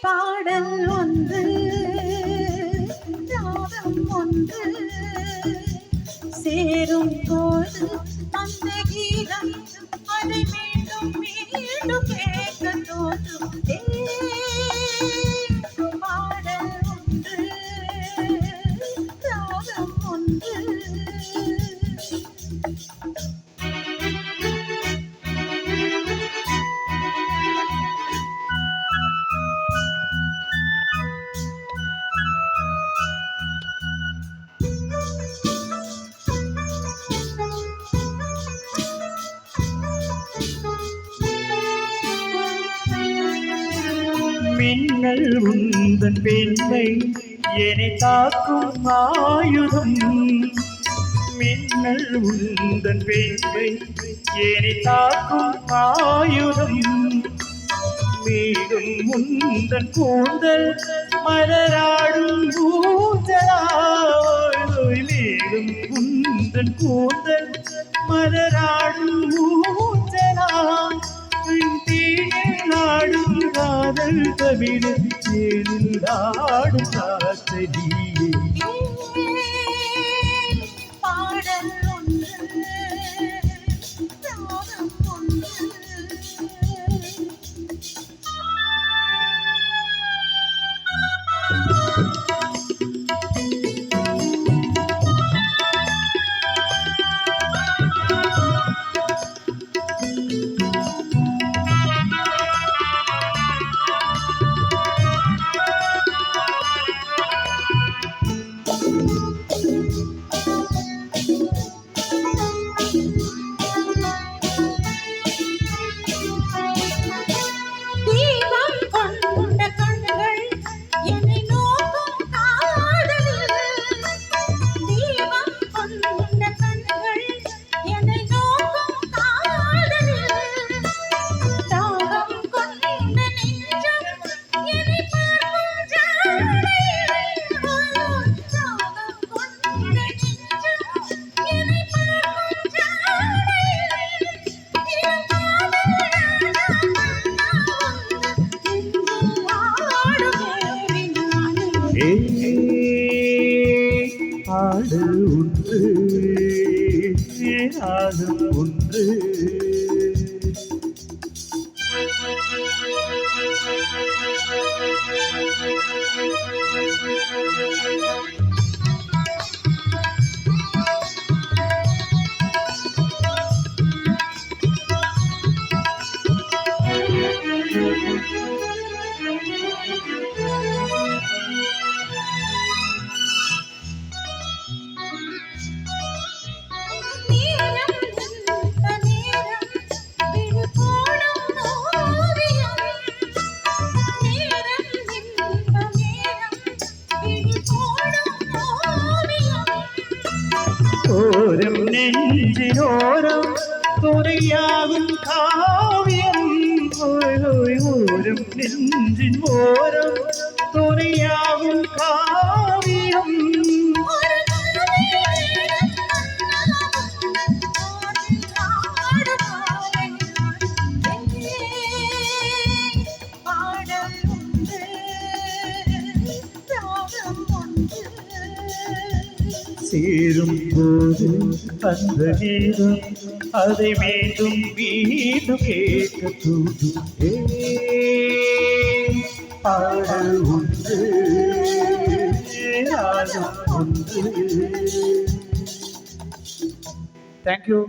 பாடல் ஒன்று ராகம் ஒன்று சேரும் போது அந்த கீதம் அதை மீண்டும் மீண்டும் கேட்க தோன்றும். பாடல் ஒன்று ராகம் ஒன்று மின்னல் உந்தன் பெண்மை என்னை தாக்கும் ஆயுதம். மின்னல் உந்தன் பெண்மை என்னை தாக்கும் ஆயுதம். மீண்டும் உந்தன் கூந்தல் மலராடும் ஊஞ்சலாய். மீண்டும் உந்தன் கூந்தல் மலராடும் ஊஞ்சலாய். ஆடும் காதல் தவிர ஏனில் ஆடும் காத்தடியே. பாடல் ஒன்று ராகம் ஒன்று பாடு ஒன்று ராகம் ஒன்று. ஓரம் நெஞ்சினோரம் துணையாகும் காவியம். ஓரம் நெஞ்சின் ஓரம் துணையாகும் காவியம். சேரும் போது அந்த நேரம் அதை மீண்டும் மீண்டும் கேட்க தூண்டும். பாடல் ஒன்று ராகம் ஒன்று. தேங்க்யூ.